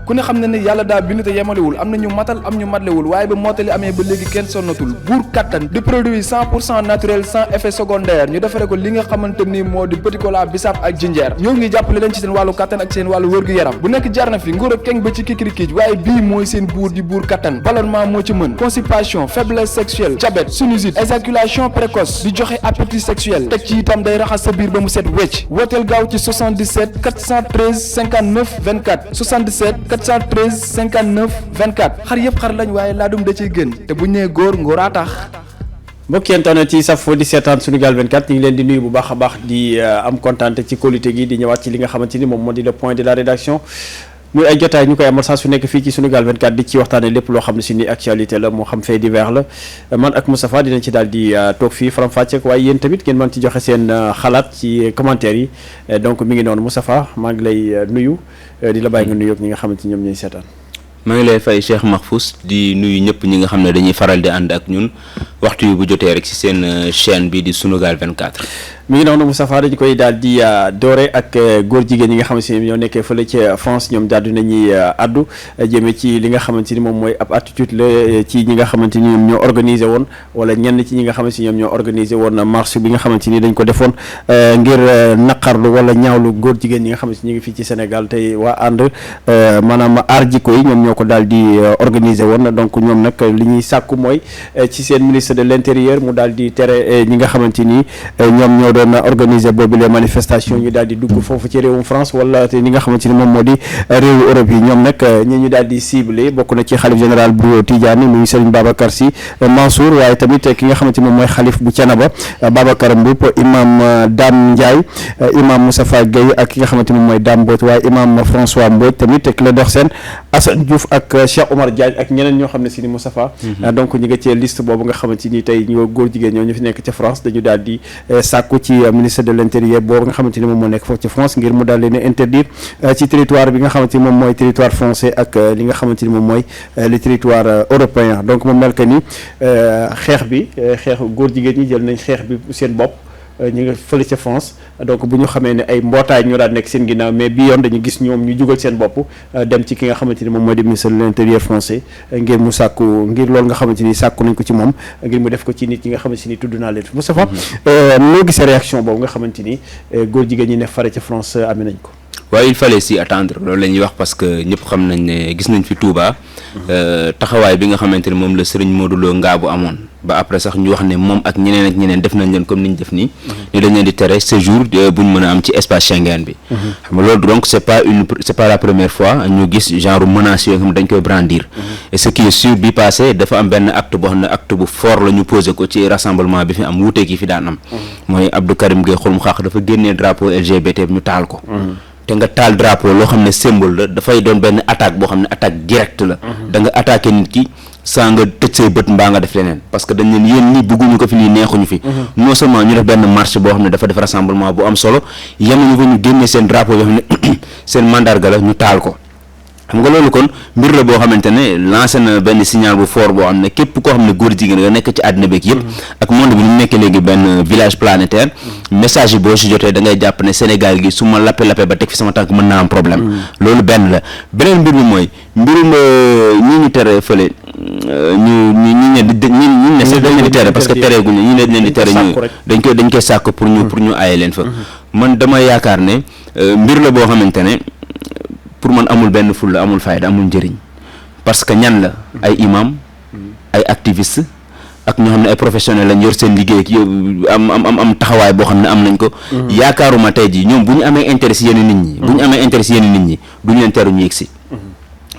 ku ne xam ne ne yàlla daa bind te yemalewul am na ñu matal am ñu matlewul waaye ba mottali amee ba léegi kenn sonnatul buur kattan di produit 100% naturel sans effet secondaire ñu defare ko li nga xamante ni moo di petit cola bisaab ak jinjeer ñoo ngi jàppale leen ci seen wàllu kattan ak seen wàllu wërgu-yaram bu nekk jarna fi nguur ak keng ba ci kikirikiij waaye bii mooy seen buur di buur kattan ballonnement moo ci mën constipation faiblesse sexuelle diabète sinusite éjaculation précoce di joxe appétit sexuel teg ci itam day raxas sa biir ba mu set wecc wooteel gaaw ci 77 413 59 24 77 413 59 24 xar yëpp xar lañ waaye laadum da ciy gën te bu ñu nee góor ngóoraa tax. mbokk internet ci safo di seetaan Sunugal 24 ñu ngi leen di nuyu bu baax a baax di am kontaante ci qualité gi di ñëwaat ci li nga xamante ni moom moo di le point de la rédaction muy ay jotaay ñu koy amal saa su nekk fii ci Sunugal 24 di ci waxtaane lépp loo xam ne si ni actualité la moo xam fait divers la man ak Moustapha dinañ ci daal di toog fii faram fàcce waaye yéen tamit ngeen mën ci joxe seen xalaat ci commentaire yi donc mi ngi noonu Moustapha maa ngi lay nuyu di la bàyyi nga nuyu ak ñi nga xamante ni ñoom ñooy seetaan. maa ngi lay fay Cheikh Mahfous di nuyu ñëpp ñi nga xam ne dañuy faral di ànd ak ñun waxtu yu bu jotee rek ci seen chaîne bi di Sunugal 24. mi ngi noonu Moustapha dañu koy daal di doore ak góor jigéen ñi nga xamante ni ñoo nekkee fële ci France ñoom daal di nañuy addu jëmee ci li nga xamante ni moom mooy ab attitude la ci ñi nga xamante ni ñoom ñoo organisé woon wala ñenn ci ñi nga xamante ni ñoom ñoo organisé woon marche bi nga xamante ni dañ ko defoon ngir naqarlu wala ñaawlu góor jigéen ñi nga xamante ni ñu ngi fii ci Sénégal tey waa ànd maanaam aar jikko yi ñoom ñoo ko daal di organisé woon donc ñoom nag li ñuy sàkku mooy ci seen ministre de l'intérieur mu daal di tere ñi nga xamante ni ñoom ñoo doon organiser boobu les manifestations ñu daal di dugg foofu ci réewum France wala te ñi nga xamante ni moom moo di réewu Europe yi ñoom nag ñi ñu daal di ciblé bokk na ci xalif général bu Tidiane muy Serigne Babacar Sy Mansour waaye tamit ki nga xamante ni moom mooy xalif bu Thiénaba Babacar Mboup imam Dame Ndiaye imam Moustapha Gueye ak ki nga xamante ni moom mooy Dame Mbodj waaye imam François Mbodj tamit Clédor Sène Assane Diouf ak Cheikh Omar Diagne ak ñeneen ñoo xam ne si ni Moustapha donc ñi nga ci liste boobu nga xamante ni tey ñoo góor jigéen ñoo ñu fi nekk ca France dañu daal di sàkku ci ministre de l'intérieur boobu nga xamante ni moom moo nekk foofu ci France ngir mu daal leen interdire ci territoire bi nga xamante ni moom mooy territoire français ak li nga xamante ni moom mooy le territoire européen donc mu mel que ni xeex góor jigéen ñi jël nañ xeex bi seen bopp ñu ngi fële ca France donc bu ñu xamee ne ay mbootaay ñoo daan nekk seen ginnaaw mais bi yoon dañu gis ñoom ñu jugal seen bopp dem ci ki nga xamante ni moom mooy di ministre de l'intérieur français ngir mu sàkku ngir loolu nga xamante ni sàkku nañ ko ci moom ngir mu def ko ci nit ñi nga xamante ni tudd naa leen fi Moustapha noo gisee réaction boobu nga xamante ni góor jigéen ñi ne fare ca France amee nañ ko. waaye il fallait s'y attendre loolu la ñuy wax parce que ñëpp xam nañ ne gis nañ fi Touba taxawaay bi nga xamante ne moom la Serigne Modou Lo Ngabou amoon ba après sax ñu wax ne moom ak ñeneen def nañ leen comme ni ñu def nii ni dañ leen di tere séjour bu ñu mën a am ci espace Schengen bi xam nga loolu donc c'est pas la première fois ñu gis genre menace yoo xam ne dañ koy brandir et ce qui est sûr bi passé dafa am benn acte boo xam ne acte bu fort la ñu posé ko ci rassemblement bi fi am wuuteeg yi fi daan am mooy Abdou Karim Gueye xulum xaq dafa génnee drapeau LGBT bi ñu taal ko te nga taal drapeau loo xam ne symbole la dafay doon benn attaque boo xam ne attaque directe la da nga attaqué nit ki saa nga tëj say bët mbaa nga def leneen parce que dañ leen yéen ñi bëgguñu ko fi lii neexuñu fi non seulement ñu def benn marche boo xam ne dafa def rassemblement bu am solo yemuñu fa ñu génnee seen drapeau yoo xam ne seen mandarga la ñu taal ko xam nga loolu kon mbir la boo xamante ne lancé na benn signal bu fort boo xam ne képp koo xam ne góor jigéen nga nekk ci àddina beeg yëpp ak monde bi ñu nekkee léegi benn village planétaire message yi boo si jotee da ngay jàpp ne Sénégal gi su ma lappe ba teg fi sama tànk mën naa am problème loolu benn la beneen mbir bi mooy mbirum ñi ñu tere fële ñu ne sax dañ leen di tere parce que tereeguñu ñi leen di tere ñu dañ koy sàkk pour ñu aaye leen fa man dama yaakaar ne mbir la boo xamante ne pour man amul benn fulla amul fayda amul njëriñ parce que ñan la ay imam ay activiste ak ñoo xam ne ay professionnels lañ yor seen liggéey ak am taxawaay boo xam ne am nañ ko yaakaaruma tey jii ñoom bu ñu amee intérêt si yenn nit ñi bu ñu amee intérêt si yenn nit ñi duñu leen teru ñu yegg si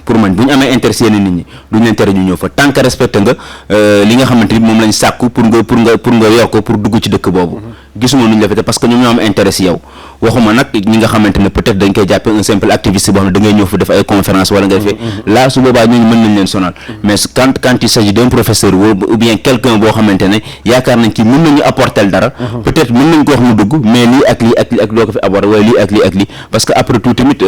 pour man bu ñu amee intérêt si yenn nit ñi duñu leen tere ñu ñëw fa tant que respecté nga li nga xamante ni moom lañ sàkku pour nga yor ko pour dugg ci dëkk boobu gisuma nuñ la fete parce que ñoom ñoo am intérêt si yow waxuma nag ñi nga xamante ne peut-être dañ koy jàppee un simple activiste boo xam ne da ngay ñëw fa def ay conférence wala nga defee là su boobaa ñooñu mën nañ leen sonal mais quand il s'agit d'un professeur ou bien quelqu'un boo xamante ne yaakaar nañ ci mën nañu apporter dara peut-être mën nañ ko wax mu dugg mais lii ak lii ak doo ko fi aborder wala lii ak lii parce que après tout tamit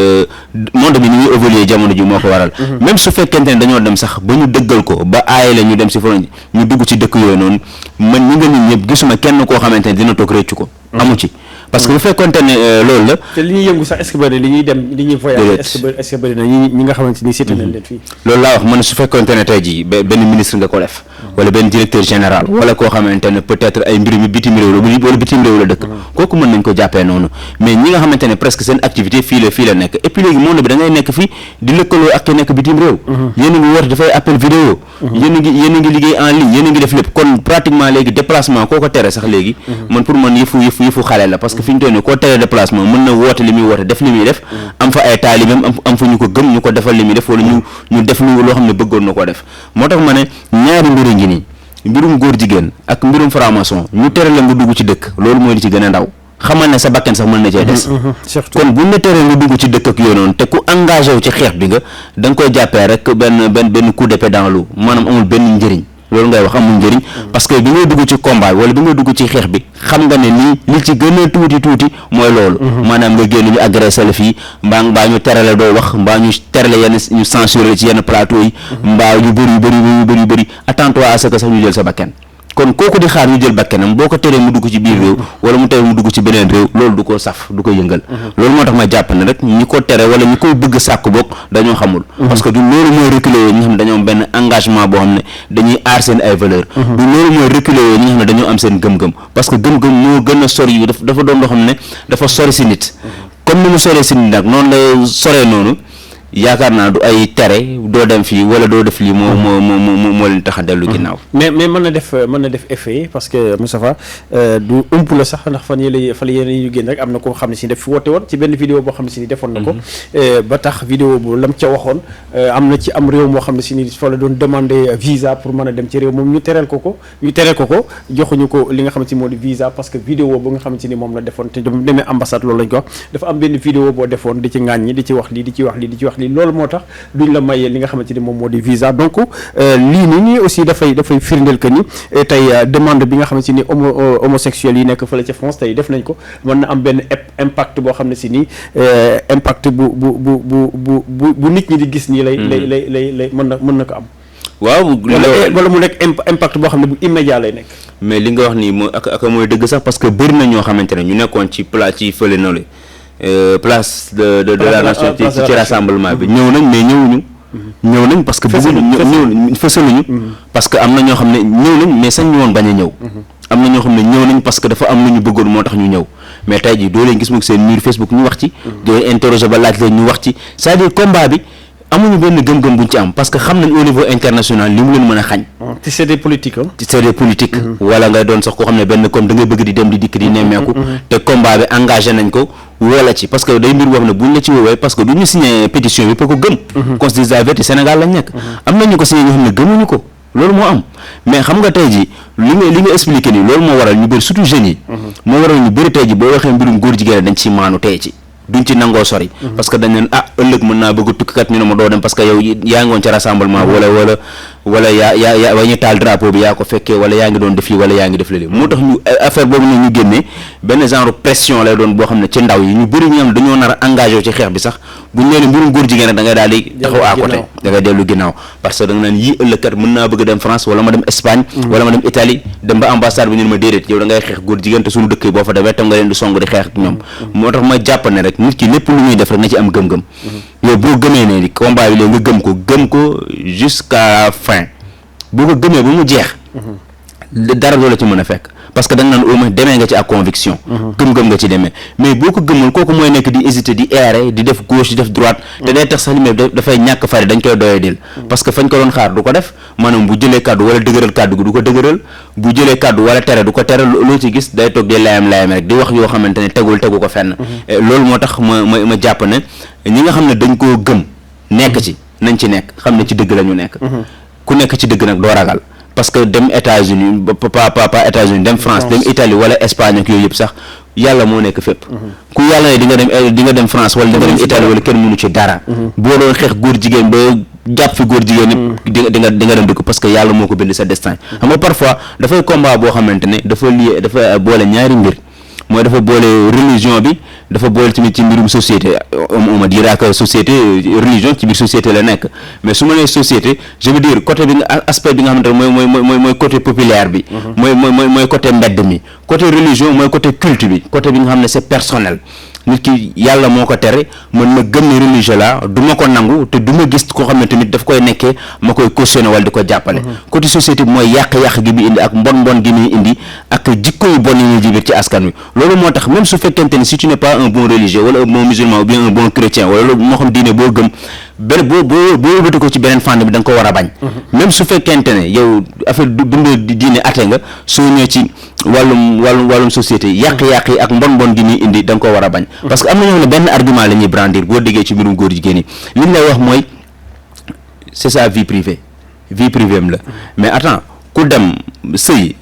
monde bi ni ñuy évoluer jamono ji moo ko waral même su fekkente ne dañoo dem sax ba ñu dëggal ko ba aaye la ñu dem si frontière ñu dugg ci dëkk yooyu noonu man ñi nga nit ñëpp gisuma kenn koo xamante ne dina toog réccu ko amu ci parce que bu fekkoonte ne loolu la. te li ñuy yëngu sax est-ce que bëri li ñuy dem li ñuy voyage est-ce que bëri na ñi nga xamante ni cité nañ leen fii. loolu laa wax man su fekkoonte ne tey jii benn ministre nga ko def wala benn directeur général wala koo xamante ne peut-être ay mbir mi bitim réew la wala bitim réew la dëkk kooku mën nañ ko jàppee noonu mais ñi nga xamante ne presque seen activité fii la nekk et puis léegi monde bi da ngay nekk fii di lëkkaloo ak ki nekk bitim réew yéen a ngi woote dafay appel vidéo yéen a ngi liggéey en ligne yéen a ngi def lépp kon pratiquement léegi déplacement koo ko tere sax léegi man pour man yëfu xale la parce que fi ñu toll nii koo tere déplacement mën na woote li muy woote def li muy def am fa ay taalibeem am fa ñu ko gëm ñu ko defal li muy def wala ñu def loo xam ne bëggoon na ko def moo tax ma ne ñaari mbir ngi nii mbirum góor jigéen ak mbirum franc-maçon ñu tere la nga dugg ci dëkk loolu mooy li ci gën a ndaw xamal ne sa bakken sax mën na cee des kon bu ne teree nga dugg ci dëkk ak yooyu noonu te ku engagé wu ci xeex bi nga da nga koy jàppee rek benn coup d'épée dans l'eau maanaam amul benn njëriñ loolu ngay wax amul njëriñ parce que bi ngay dugg ci combat wala bi ngay dugg ci xeex bi xam nga ne li ci gën a tuuti mooy loolu maanaam nga génn ñu agressé la fii mbaa ñu terale doo wax mbaa ñu terale yenn ñu censuré ci yenn plateau yi mbaa yu bëri attends-toi à ce que sax ñu jël sa bakken kon kooku di xaar ñu jël bakkenam boo ko teree mu dugg ci biir réew wala mu teree mu dugg ci beneen réew loolu du ko saf du ko yëngal loolu moo tax ma jàpp ne rek ñi ko tere wala ñi koy bëgg sàkk bokk dañoo xamul parce que du loolu mooy reculer yooyu ñi nga xam ne dañoo am benn engagement boo xam ne dañuy aar seen ay valeur du loolu mooy reculer yooyu ñi nga xam ne dañoo am seen gëm-gëm parce que gëm-gëm moo gën a sori yu dafa doon loo xam ne dafa sori si nit comme ni mu soree si nit nag noonu la soree noonu yaakaar naa du ay tere doo dem fii wala doo def lii moo leen tax a dellu ginnaaw. mais mën na def effet parce que Moustapha du ëmp la sax ndax fan yéen ñu génn rek am na koo xam ne si def fi woote woon ci benn vidéo boo xam ne si ni defoon na ko ba tax vidéo bu lam ca waxoon am na ci am réew moo xam ne si ni fa la doon demander visa pour mën a dem ci réew moom ñu tereel ko joxuñu ko li nga xamante ni moo di visa parce que vidéo bu nga xamante ni moom la defoon te demee ambassade loolu lañ ko wax dafa am benn vidéo boo defoon di ci ŋàññi di ci wax lii loolu moo tax duñ la mayee li nga xamante ni moom moo di visa donc lii nii aussi dafay firndeel que ni tey demande bi nga xamante ni homosexuels yi nekk fële ca France tey def nañ ko mën na am benn impact boo xam ne si nii impact bu nit ñi di gis nii lay mën na ko am. waaw wala mu nekk impact boo xam ne bu immédiat lay nekk. mais li nga wax nii moo ak mooy dëgg sax parce que bëri na ñoo xamante ne ñu nekkoon ci fële noonu place de la nation ci rassemblement bi ñëw nañ mais ñëw nañ parce que bëgguñu fësaluñu parce que am na ñoo xam ne ñëw nañ mais sañ ñu woon bañ a ñëw am na ñoo xam ne ñëw nañ parce que dafa am lu ñu bëggoon moo tax ñu ñëw mais tey jii doo leen gis moom seen mur Facebook ñu wax ci doo leen interroger ba laaj leen ñu wax ci c'est-à-dire combat bi amuñu benn gëm-gëm buñ ci am parce que xam nañ au niveau international li mu leen mën a xañ te c'est des politiques wala ngay doon sax koo xam ne benn comme da ngay bëgg di dem di dikk di nemmeeku te combat bi engagé nañ ko woola ci parce que day mbir boo xam ne buñ la ci woowee parce que du ñu signé pétition bi pour ko gëm qu'on se dise la vérité Sénégal lañ nekk am nañu ko signé ñoo xam ne gëmuñu ko loolu moo am mais xam nga tey ji li nga expliqué nii loolu moo waral ñu bëri surtout jeunes yi moo waral ñu bëri tey ji boo waxee mbirum góor jigéen dañ ci maanu tey ci duñ ci nangoo sori parce que dañ leen ëllëg mën naa bëgg a tukkikat ñu ne ma doo dem parce que yow yaa ngi woon ca rassemblement wala yaa wa ñu taal drapeau bi yaa ko fekkee wala yaa ngi doon def lii wala yaa ngi def lii moo tax ñu affaire boobu ne ñu génnee benn genre pression lay doon boo xam ne ci ndaw yi ñu bëri ñu am dañoo nar a engagé ci xeex bi sax buñ nee mbirum góor jigéen rek da ngay daal di taxaw à côté da ngay dellu ginnaaw parce que da nga naan yii ëllëgkat mën naa bëgg a dem France wala ma dem Espagne wala ma dem Italie dem ba ambassade bi ñu ne ma déedéet yow da ngay xeex góor jigéen te suñu dëkk yi boo fa demee tam nga leen di song di xeex ak ñoom moo tax ma jàpp ne rek nit ki lépp lu muy def rek na ci am gëm-gëm yow boo gëmee ne combat bi léegi nga gëm ko jusqu'à fin boo ko gëmee ba mu jeex dara doo la ci mën a fekk parce que da nga naan au moins demee nga ci ak conviction gëm-gëm nga ci demee mais boo ko gëmul kooku mooy nekk di hésiter di errer di def gauche di def droite te day tax sax li may dafay ñàkk fari dañ koy doyee dil parce que fañ ko doon xaar du ko def maanaam bu jëlee kàddu wala dëgëral kàddu gi du ko dëgëral bu jëlee kàddu wala tere du ko tere loo ci gis day toog di layam rek di wax yoo xamante ne tegu ko fenn loolu moo tax ma jàpp ne ñi nga xam ne dañ koo gëm nekk ci nañ ci nekk xam ne ci dëgg la ñu nekk ku nekk ci dëgg nag doo ragal parce que dem États-Unis pas États-Unis dem France dem Italie wala Espagne ak yooyu yëpp sax yàlla moo nekk fépp ku yàlla ne di nga dem France wala di nga dem Italie wala kenn mënu ci dara boo doon xeex góor jigéen ba jàpp fi góor jigéen yëpp di nga dem di ko parce que yàlla moo ko bind sa destin xam nga parfois dafay combat boo xamante ne dafa boole ñaari mbir mooy dafa boole religion bi dafa boole tamit ci mbirum société on me dira que société religion ci biir société la nekk mais su ma nee société je veux dire côté bi nga aspect bi nga xamante ne mooy côté populaire bi mooy côté mbedd mi côté religion mooy côté culte bi côté bi nga xam ne c'est personnel nit ki yàlla moo ko tere man ma gëm ne religieux la du ma ko nangu te du ma gis koo xam ne tamit daf koy nekkee ma koy cautionné wala di ko jàppale côté société bi mooy yàq-yàq gi muy indi ak mbon gi muy indi ak jikko yu bon yi ñuy jibir ci askan wi loolu moo tax même su fekkente ni si tu n'es pas un bon religieux wala un bon musulman ou bien un bon chrétien wala loolu moo xam diine boo gëm benn boo wëbati ko ci beneen fànn bi da nga ko war a bañ même su fekkente ne yow affaire dund diine ate nga soo ñëwee ci wàllum société yàq-yàq yi ak mbon gi muy indi da nga ko war a bañ parce que am na ñoo xam ne benn argument la ñuy brandir boo déggee ci mbirum góor jigéen yi li ñu lay wax mooy c'est sa vie privée am la mais attends ku dem sëy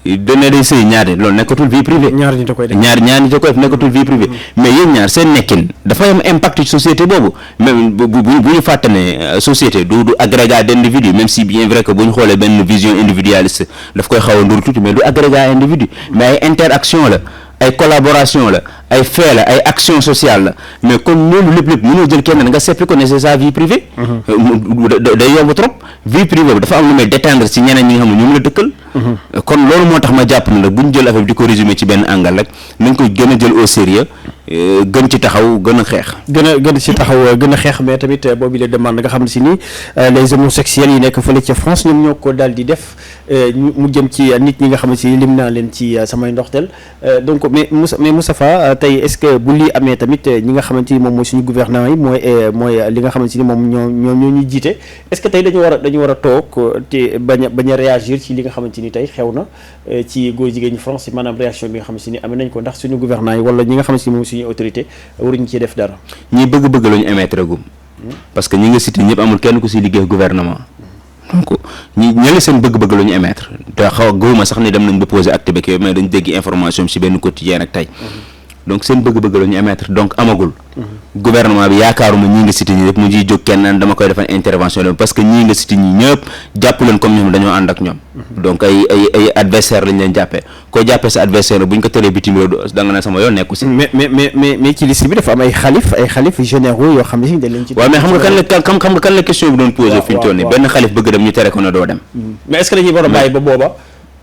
dana day sëy ñaari loolu nekkatul vie privée ñaar ñi da koy def nekkatul vie privée mais yéen ñaar seen nekkin dafay am impact ci société boobu même bu ñu fàtte ne société du agrégat d'individu même si bien vrai que bu ñu xoolee benn vision individualiste daf koy xaw a ndur tuuti mais du agrégat individu mais ay interaction la ay collaboration la ay fait la ay action sociale la mais comme loolu lépp mënoo jël kenn nga seppi ko ne c'est sa vie privée day yomb trop vie privée bi dafa am lu may détendre ci ñeneen ñi nga xam ne ñoom la dëkkal kon loolu moo tax ma jàpp ne la bu ñu jël affaire bi di ko résumer ci benn angle rek nañ koy gën a jël au sérieux gën ci taxaw gën a xeex gën ci taxaw gën a xeex mais tamit boobu la demande nga xam ne si ni les homosexuels yi nekk fële ca France ñoom ñoo ko daal di def mu jëm ci nit ñi nga xam ne si lim naa leen ci samay ndoxteel donc mais Moustapha tey est-ce que bu lii amee tamit ñi nga xamante ni moom mooy suñu gouvernement yi mooy li nga xamante ni moom ñoo ñu jiite est-ce que tey dañu war a toog te bañ a réagir ci li nga xamante ni tey xew na ci góor jigéen ñi France maanaam réaction bi nga xamante ni amee nañ ko ndax suñu gouvernement yi wala ñi nga xamante ni moom suñu autorité waruñu ci def dara ñi bëgg la ñu émettre gum parce que ñi nga cité ñëpp amul kenn ku si liggéey gouvernement donc ñële seen bëgg-bëgg la ñu émettre te xaw a gëwuma sax ni dem nañ ba poser acte beeg yooyu mais dañ dégg information bi si benn quotidien ak tey donc seen bëgg-bëgg la ñu émettre donc amagul gouvernement bi yaakaaruma ñii nga cité ñi yëpp mu ciy jóg kenn naan dama koy defal intervention la parce que ñii nga cité ñi ñëpp jàpp leen comme ñoom dañoo ànd ak ñoom donc ay adversaire lañ leen jàppee koo jàppee sa adversaire bu ñu ko teree bitim réew da nga ne sama yoon nekku si mais ci liste bi dafa am ay xalif généraux yoo xam ne si dañ leen ci waaw mais xam nga kan la question bi doon posé fi ñu toll nii benn xalif bëgg dem ñu tere ko na doo dem mais est-ce que dañuy war a bàyyi ba booba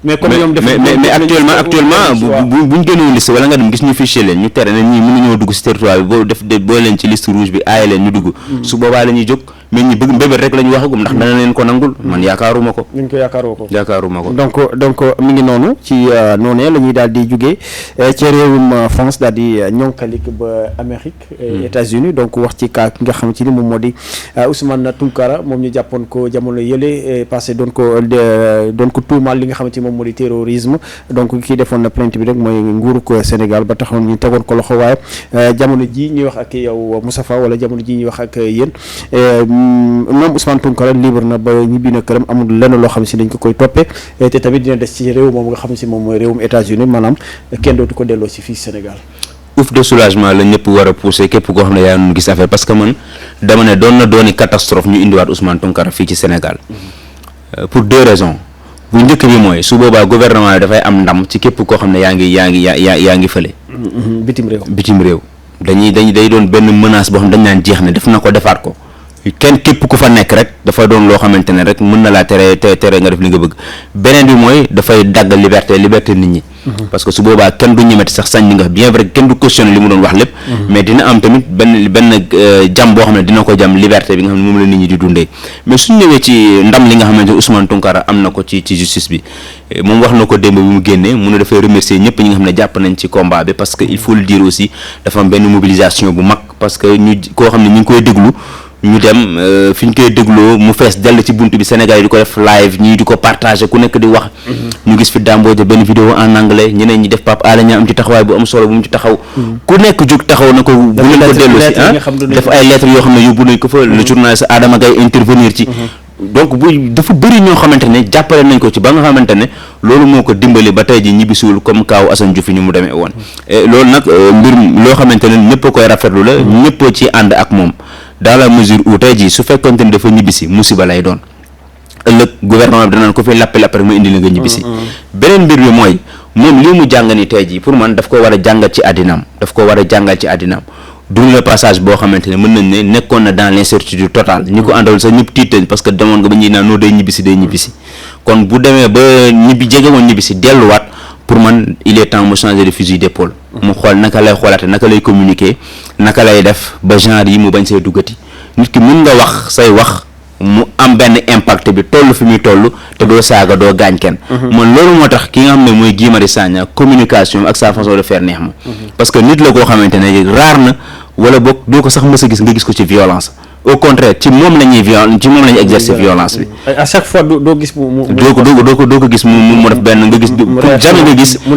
mais comme ñoom mais actuellement bu ñu génnoon liste wala nga dem gis ñu fichier leen ñu tere na ñii mënuñoo dugg si territoire bi boo leen ci liste rouge bi aaye leen ñu dugg su boobaa la ñuy jóg mais ñi bëgg mbébét rek la ñu waxagum ndax dana leen ko nangul man yaakaaruma ko donc mi ngi noonu ci noonee la ñuy daal di jugee ci réewum France daal di ñonkalik ba Amérique États-Unis donc wax ci cas ki nga xamante ni moom moo di Ousmane Tounkara moom ñu jàppoon ko jamono yële passé doon ko tuumaal li nga xamante ni moom moo di terrorisme donc kii defoon na plainte bi rek mooy nguuru ko Sénégal ba taxoon ñu tegoon ko loxo waaye jamono ji ñuy wax ak yow Moustapha wala jamono ji ñuy wax ak yéen moom Ousmane Tounkara libre na ba ñibbi na këram amul lenn loo xam si dañ ko koy toppee te tamit dina des ci réew moom nga xam si moom mooy réewum États-Unis maanaam kenn dootu ko delloo si fii Sénégal ouf de soulagement la ñëpp war a pousser képp koo xam ne yaa ngi gis affaire parce que man dama ne dooni catastrophe ñu indiwaat Ousmane Tounkara fii ci Sénégal pour deux raisons bu njëkk bi mooy su boobaa gouvernement bi dafay am ndam ci képp koo xam ne yaa ngi fële bitim réew day doon benn menace boo xam ne dañ naan jeex ne def na ko defaat ko kenn képp ku fa nekk rek dafa doon loo xamante ne rek mën na laa tere nga def li nga bëgg beneen bi mooy dafay dagg liberté nit ñi parce que su boobaa kenn du ñemeti sax sañ li nga bien vrai kenn du questionner li mu doon wax lépp mais dina am tamit benn jam boo xam ne dina ko jam liberté bi nga xam ne moom la nit ñi di dundee mais suñ ñëwee ci ndam li nga xamante ne Ousmane Tounkara am na ko ci justice bi moom wax na ko démb bi mu génnee mu ne dafay remercier ñëpp ñi nga xam ne jàpp nañ ci combat bi parce que il faut le dire aussi dafa am benn mobilisation bu mag parce que ñu koo xam ne ñu ngi koy déglu ñu dem fi ñu koy dégloo mu fees dell ci bunt bi Sénégal yi di ko def live ñii di ko partager ku nekk di wax ñu gis fi Dambodja benn vidéo en anglais ñeneen ñi def Pape Alé Niang am ci taxawaay bu am solo bu mu ci taxaw ku nekk jóg taxaw na ko bu leen ko dellu si def ay lettres yoo xam ne yóbbu nañ ko fa le journaliste Adama Gaye intervenir ci donc dafa bëri ñoo xamante ne jàppale nañ ko ci ba nga xamante ne loolu moo ko dimbali ba tey ji ñibbisiwul comme kaaw Assane Diouf ñu mu demee woon loolu nag mbir loo xamante ne ñëpp a koy rafetlu la ñëpp a ci ànd ak moom dans la mesure où tey jii su fekkonte ni dafa ñibbisi musiba lay doon ëllëg gouvernement bi danaan ko fi lappe rek mu indi la nga ñibbisi beneen mbir bi mooy moom lii mu jàng ni tey jii pour man daf ko war a jàngat ci àddinaam dund le passage boo xamante ne mën nañ ne nekkoon na dans l'incertitude totale ñi ko àndal sax ñëpp tiitañ parce que demoon nga ba ñuy naan noo day ñibbisi kon bu demee ba jege woon ñibbisi delluwaat pour man il est temps mu changer de fusil d'épaule mu xool naka lay xoolaate naka lay communiquer naka lay def ba genre yi mu bañ say duggati nit ki mën nga wax say wax mu am benn impact bi toll fi muy toll te doo saaga doo gaañ kenn man loolu moo tax ki nga xam ne mooy Guy Marius Sagna communication ak sa façon de faire neex ma parce que nit la koo xamante ne raar na wala boog doo ko sax mës a gis nga gis ko ci violence au contraire ci moom la ñuy exercer violence bi à chaque fois doo gis doo ko gis mu def benn nga gis jamais nga gis mu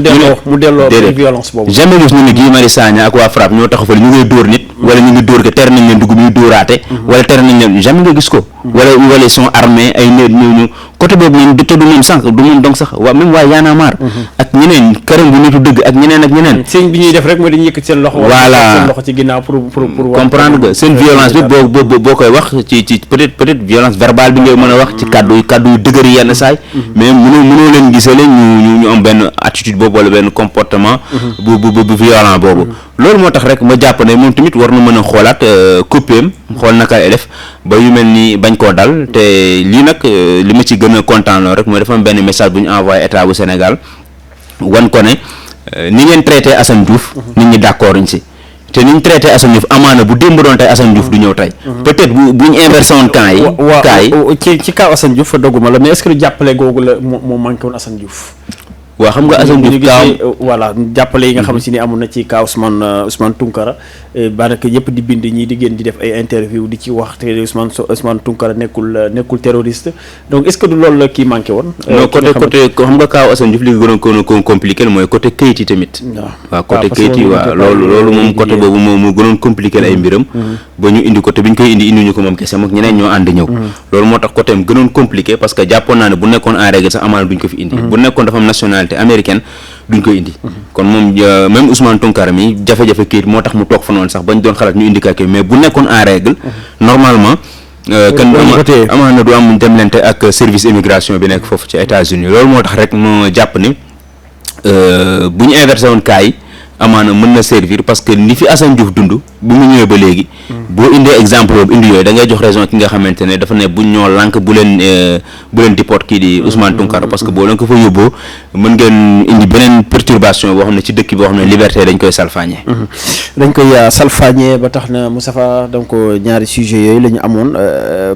delloo violence boobu jamais gis ñu ne Guy Marius Sagna ak waa FRAPP ñoo taxaw fa ñu ngay dóor nit wala ñu ngi dóor ko tere nañ leen dugg muy dóoraate wala tere nañ leen jamais nga gis ko wala ils sont armés ay néeg ñu côté boobu ñun du moom sànq du moom donc sax waa même waa Y'en a marre ak ñeneen këram bu nitu dëgg ak ñeneen seen bi ñuy def rek mooy dañuy yëkkat seen loxo voilà seen loxo ci ginnaaw pour comprendre que seen violence bi boo koy wax ci peut-être violence verbale bi ngay mën a wax ci kàddu yu dëgër yi yenn saay mais mënoo leen gisale ñu am benn attitude boobu wala benn comportement bu violent boobu loolu moo tax rek ma jàpp ne moom tamit war na mën a xoolaat copéem xool naka lay def ba yu mel ni bañ koo dal te lii nag li ma ci gën a kontaan loo rek mooy dafa am benn message bu ñu envoyé état bu Sénégal wan ko ne ni ngeen traité Assane Diouf nit ñi d'accord ñu si te ni ñu traité Assane Diouf amaana bu démb doon tey Assane Diouf du ñëw tey peut-être bu ñu inversé woon camp yi ci kaw Assane Diouf fa dogguma la mais est-ce que jàppale googu la moo manqué woon Assane Diouf waaw xam nga Assane Diouf kaaw voilà jàppale yi nga xam si ni amoon na ci kaaw Ousmane Tounkara daanaka yëpp di bind ñii di génn di def ay interview di ci wax te Ousmane Tounkara nekkul terroriste donc est-ce que du loolu la kii manqué woon. non côté xam nga kaaw Assane Diouf li nga gënoon ko compliqué mooy côté kayit yi tamit. waaw côté kayit yi waaw loolu moom côté boobu moo gënoon compliqué ay mbiram. ba ñu indi côté bi ñu koy indi ñu ko moom kese moom ñeneen ñoo ànd ñëw. loolu moo tax côté am gënoon compliqué parce que jàppoon naa ne bu nekkoon en règle sax amaana duñ ko fi indi. bu nekkoon dafa am nationalité américaine duñ koy indi kon moom même Ousmane Tounkara mi jafe-jafe kayit moo tax mu toog fa noonu sax bañ doon xalaat ñu indi kake mais bu nekkoon en règle normalement kan amaana du am demlante ak service immigration bi nekk foofu ci États-Unis loolu moo tax rek mu jàpp ni bu ñu inversé woon cas yi amaana mën na servir parce que ni fi Assane Diouf dund bu mu ñëwee ba léegi boo indee exemple boobu indi yooyu da ngay jox raison ki nga xamante ne dafa ne buñ ñoo lànk bu leen déport kii di Ousmane Tounkara parce que boo leen ko fa yóbboo mën ngeen indi beneen perturbation boo xam ne ci dëkk boo xam ne liberté dañ koy salfaañe ba tax na Moustapha donc ñaari sujet yooyu la ñu amoon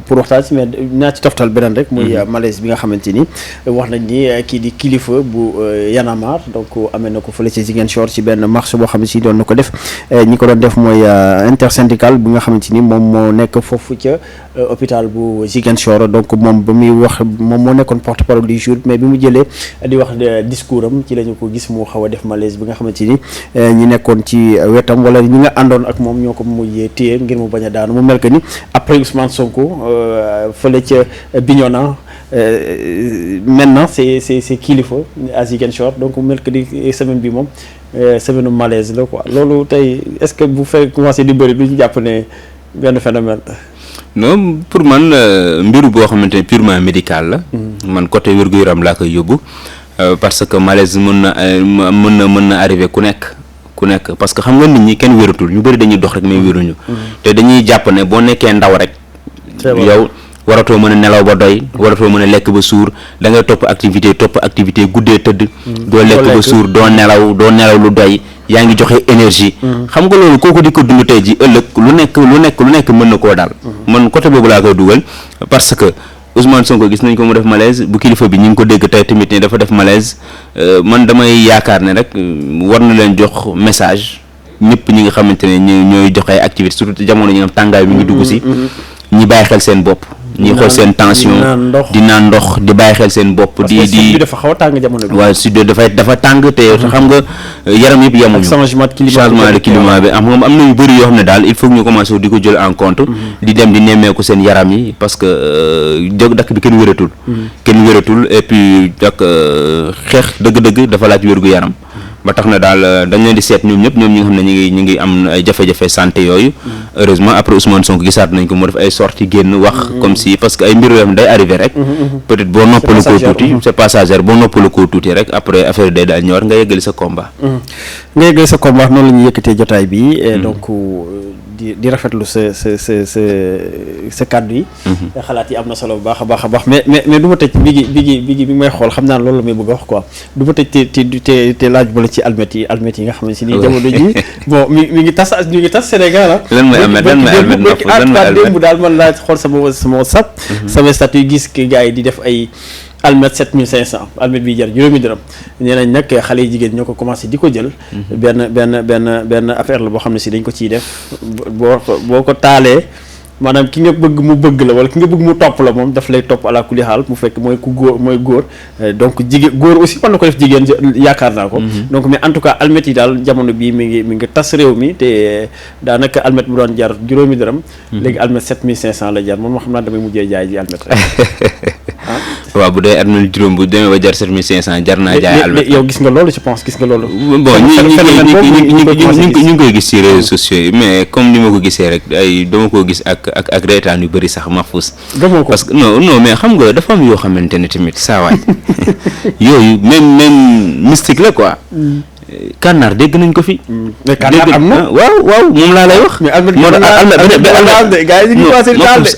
pour waxtaan si mais naa ci toftal beneen rek muy malaise bi nga xamante ni wax nañ ni kii di kilifa bu Y'en a marre donc amee na ko fële ci Ziguinchor ci benn marche boo xam ne si doon na ko def ñi ko doon def mooy intersyndical bi nga xamante ni moom moo nekk foofu ca hôpital bu Ziguinchor donc moom ba muy wax moom moo nekkoon porte-parole du jour mais bi mu jëlee di wax discours am ci la ñu ko gis mu xaw a def malaise bi nga xamante ni ñi nekkoon ci wetam wala ñi nga àndoon ak moom ñoo ko mujjee téye ngir mu bañ a daanu mu mel que ni après Ousmane Sonko fële ca Bignona maintenant c'est kilifa à Ziguinchor donc mu mel que ni semaine bi moom semaine malaise la quoi loolu tey est-ce que bu fekk commencé di bëri du ñu jàpp ne benn phénomène non pour man mbiru boo xamante ne purement médical la man côté wér-gu-yaram laa koy yóbbu parce que malaise mën na arrivé ku nekk parce que xam nga nit ñi kenn wératul ñu bëri dañuy dox rek mais wéruñu te dañuy jàpp ne boo nekkee ndaw rek yow waratoo mën a nelaw ba doy waratoo mën a lekk ba suur da ngay topp activité guddee tëdd doo lekk ba suur doo nelaw lu doy yaa ngi joxe énergie xam nga loolu kooku di ko dund tey ji ëllëg lu nekk mën na koo daal man côté boobu laa koy dugal parce que Ousmane Sonko gis nañ ko mu def malaise bu kilifa bi ñu ngi ko dégg tey tamit ne dafa def malaise man damay yaakaar ne rek war na leen jox message ñëpp ñi nga xamante ne ñooy joxe ay activité surtout jamono ñi nga tàngaay mi ngi dugg si ñi bàyyi xel seen bopp ñi xool seen tension di naan ndox di bàyyi xel seen bopp di dafa xaw a tàng jamono bi waaw sud dafa tàng te xam nga yaram yëpp yemuñu changement de climat bi am na yu bëri yoo xam ne daal il faut que ñu commencé di ko jël en compte di dem di nemmeeku seen yaram yi parce que dakk bi kenn wératul et puis dak xeex dëgg-dëgg dafa laaj wér gu yaram ba tax na daal dañ leen di seet ñoom ñëpp ñoom ñi nga xam ne ñu ngi am ay jafe-jafe santé yooyu heureusement après Ousmane Sonko gisaat nañ ko mu def ay sorties génn wax comme si parce que ay mbir yoo xam day arrivé rek peut-être boo noppalu koo tuuti c'est passager boo noppalu koo tuuti rek après affaire day daal ñëwaat nga yeggali sa combat noonu la ñuy yëkkatee jotaay bi donc di rafetlu sa kàddu yi xalaat yi am na solo bu baax a baax mais du ma tëj bi may xool xam naa loolu la may bëgg a wax quoi du ma tëj te laaj bala ci almet yi nga xam ne si nii jamono ji bon mi ngi tas Sénégal lan mooy almet démb daal man laa xool sama WhatsApp sama statut gis que gars yi di def ay almet 7500 almet bi jar juróomi dërëm nee nañ nag xale yi jigéen ñoo ko commencé di ko jël benn affaire la boo xam ne si dañ ko ciy def boo ko taalee maanaam ki nga bëgg mu bëgg la wala ki nga bëgg mu topp la moom daf lay topp ala kulli xaal mu fekk mooy góor donc jigéen góor aussi mën na ko def jigéen yaakaar naa ko donc mais en tout cas almet yi daal jamono bii mi ngi tas réew mi te daanaka almet bu doon jar juróomi dërëm léegi almet 7500 la jar moom moo xam naa damay mujjee jaay ji almet rek waaw bu dee almet juróom bu demee ba jar 7500 jar naa jaay almet yow gis nga loolu je pense gis nga loolu bon ñu ngi koy gis ci réseaux sociaux yi mais comme ni ma ko gisee rek ay dama koo gis ak reetaan yu bëri sax Mahfouz parce que non mais xam nga dafa am yoo xamante ne tamit saa waay yooyu même mystique la quoi Kànnaar dégg nañ ko fi. mais Kànnaar am na waaw moom laa lay wax. mais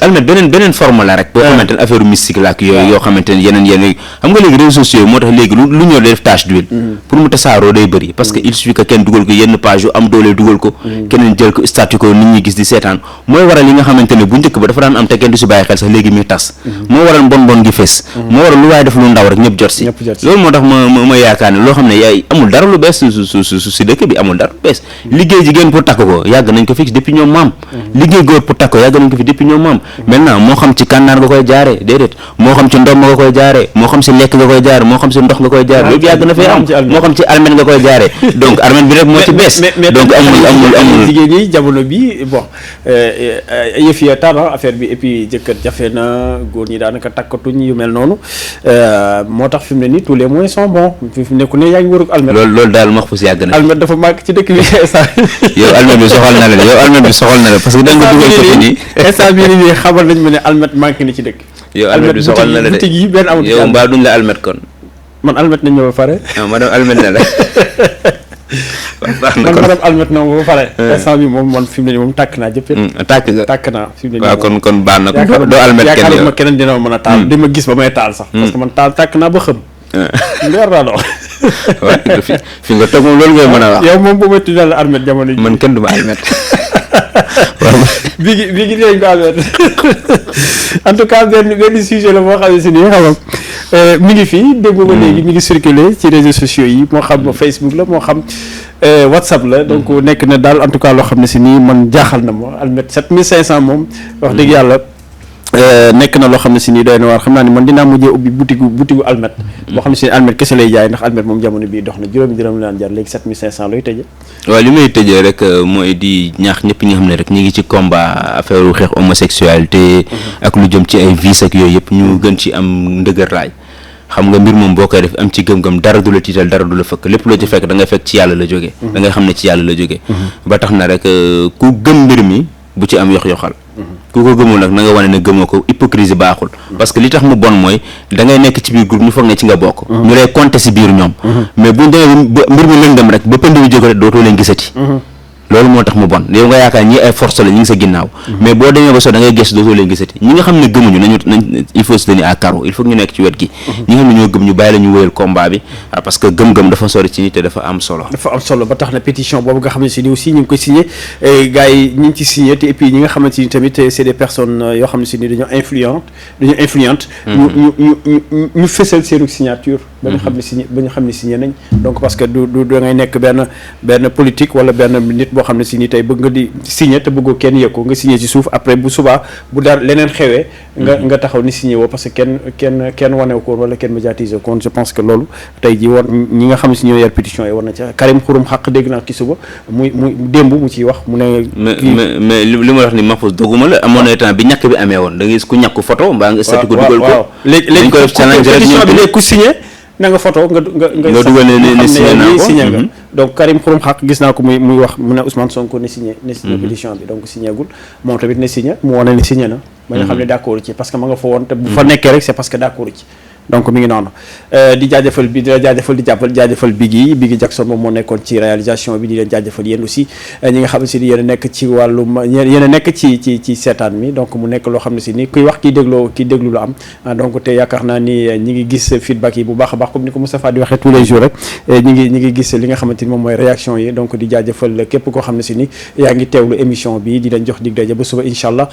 almet beneen forme la rek. boo xamante ne affaire mystique la ak yooyu yoo xamante ne yeneen xam nga léegi réseaux sociaux moo tax léegi lu ñëw def tâche d'huile. pour mu tasaaroo day bëri parce que il suffit que kenn dugal ko yenn page yu am doole dugal ko. keneen jël ko statut ko nit ñi gis di seetaan mooy waral yi nga xamante ne bu njëkk ba dafa daan am te kenn du si bàyyi xel sax léegi muy tas. moo waral bon gi fes. moo waral lu waaye def lu ndaw rek ñëpp jot si. loolu moo tax ma yaakaar ne loo xam ne yaay amul dara lu bees su dëkk bi amul dara bees liggéey jigéen pour takk ko yàgg nañ ko fi depuis ñoom maam liggéey góor pour takk ko yàgg nañ ko fi depuis ñoom maam maintenant moo xam ci kànnaar nga koy jaare déedéet moo xam ci ndoom nga koy jaare moo xam si lekk nga koy jaare moo xam si ndox nga koy jaare loolu yàgg na fay am moo xam ci almet nga koy jaare donc almet bi rek moo ci bees donc amul jigéen ñi jamono bi bon yëf ya tara affaire bi et puis jëkkër jafe na góor ñi daanaka takkatuñ yu mel noonu moo tax fi mu ne nii tous les moyens sont bons fi mu ne ku ne yaa ngi wërug almet loolu daal Mahfouz yàgg na almet dafa màgg ci dëkk bi instant yow almet bi soxal na la parce que da nga dugal ko nii instant bii nii xamal nañ ma ne almet manqué na ci dëkk yow almet bi soxal na la de boutique yi benn amul yow mbaa duñ la almet kon man almet nañ ma ba pare ma dem almet na la man ma dem almet na ma ba pare instant bi moom man fi mu ne nii moom tàkk naa jëpp tàkk naa fi mu ne nii waaw kon baax na ko doo almet kenn yaakaar ma keneen dina ma mën a taal di ma gis ba may taal sax parce que man tàkk naa ba xëm leer naa dox waaw fi nga toog moom loolu ngay mën a wax yow moom bu ma tuddee la almet jamono ji man kenn du ma almet bi gi dinañ ko almet en tout cas benn sujet la boo xam ne si nii xam mi ngi fii dégg ba léegi mi ngi circulé ci réseaux sociaux yi moo xam Facebook la moo xam WhatsApp la donc nekk na daal en tout cas loo xam ne si nii man jaaxal na ma almet 7500 moom wax dëgg yàlla nekk na loo xam ne si nii doy na waar xam naa ni man dinaa mujjee ubbi boutique almet boo xam ne si almet kese lay jaay ndax almet moom jamono bii dox na juróomi dërëm la daan jar léegi 7500 looy tëjee waaw li may tëjee rek mooy di ñaax ñëpp ñi nga xam ne rek ñu ngi ci combat affaire xeex homosexualité ak lu jëm ci ay vices ak yooyu yëpp ñu gën ci am ndëgër raay xam nga mbir moom boo koy def am ci gëm-gëm dara du la tiital dara du la fëkk lépp loo ci fekk da ngay fekk ci yàlla la jógee da ngay xam ne ci yàlla la jógee ba tax na rek ku gëm mbir mi bu ci am yox-yoxal ku ko gëmul nag na nga wane ne gëmoo ko hypocrisie baaxul parce que li tax mu bon mooy da ngay nekk ci biir groupe ñu foog ne ci nga bokk ñu lay compter si biir ñoom mais buñ demee ba mbir mi lëndëm rek ba pënd bi jóge rek dootoo leen gisati loolu moo tax mu bon yow nga yaakaar ñi ay force la ñi ngi sa ginnaaw mais boo demee ba so da ngay gëstu dootoo leen gisati ñi nga xam ne gëmuñu nañ il faut se tenir à carreau il faut ñu nekk ci wet gi ñi nga xam ne ñoo gëm ñu bàyyi la ñu wéyal combat bi parce que gëm-gëm dafa sori ci nit te dafa am solo ba tax na pétition boobu nga xam ne si ni aussi ñu ngi koy signé gars yi ñu ngi ci signé te et puis ñi nga xamante ni tamit c'est des personnes yoo xam ne si ni dañoo influente ñu fësal seenu signature ba ñu xam ne signé nañ donc parce que du da ngay nekk benn politique wala benn nit boo xam ne si ni tey bëgg nga di signé te bëggoo kenn yëg ko nga signé ci suuf après bu subaa bu dara leneen xewee nga taxaw ni signé woo parce que kenn wanew ko wala kenn médiatiser ko je pense que loolu tey ji war ñi nga xam ne si ñoo yor pétition yi war na ca Karim Xurum Xaq dégg naa ki suba muy démb mu ciy wax mu ne mais li ma wax ni Mahfouz doguma la amoon na temps bi ñàkk bi amee woon da ngay gis ku ñàkk photo mbaa nga statut ko dugal ko léegi ko pétition bi léegi ku signé na nga photo nga dugal ne signé nga donc Karim Xurum Xaq gis naa ko muy wax mu ne Ousmane Sonko ne signé pétition bi donc signé gul moom tamit ne signé mu wane ne signé na ba nga xam ne d'accord ci parce que ma nga fa woon te bu fa nekkee rek c'est parce que d'accord ci donc mi ngi noonu di jaajëfal di jaajëfal Biggi Jackson moom moo nekkoon ci réalisation bi di leen jaajëfal yéen aussi ñi nga xam ne si ni yéen a nekk ci wàllum yéen a nekk ci seetaan mi donc mu nekk loo xam ne si ni kuy wax kiy déglu lu am donc te yaakaar naa ni ñi ngi gis feedback yi bu baax a baax comme ni ko Moustapha di waxee tous les jours rek ñi ngi gis li nga xamante ni moom mooy réaction yi donc di jaajëfal képp koo xam ne si ni yaa ngi teewlu émission bi di leen jox dig daje ba suba incha allah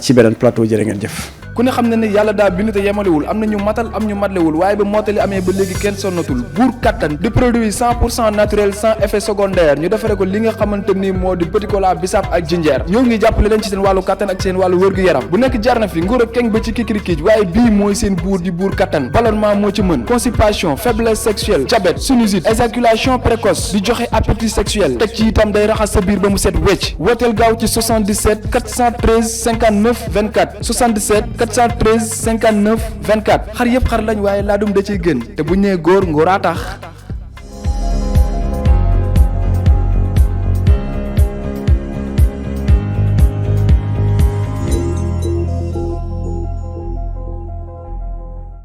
ci beneen plateau jërë ngeen jëf. ku ne xam ne ne yàlla daa bind te yemalewul am na ñu matal am ñu matlewul waaye ba mottali amee ba léegi kenn sonnatul buur kattan di produit 100% naturel sans effet secondaire ñu defare ko li nga xamante ni moo di petit cola bisaab ak jinjeer ñoo ngi jàppale leen ci seen wàllu kattan ak seen wàllu wërgu-yaram bu nekk jar na fi nguur ak keng ba ci kikirikiij waaye bii mooy seen buur di buur kattan ballonnement moo ci mën constipation faiblesse sexuelle diabète sinusite éjaculation précoce di joxe appétit sexuel teg ci itam day raxas sa biir ba mu set wecc wooteel gaaw ci 77 413 59 24 77 413 59 24 xar yëpp xar lañ waaye laadum da ciy gën te bu ñu nee góor ngóoraa tax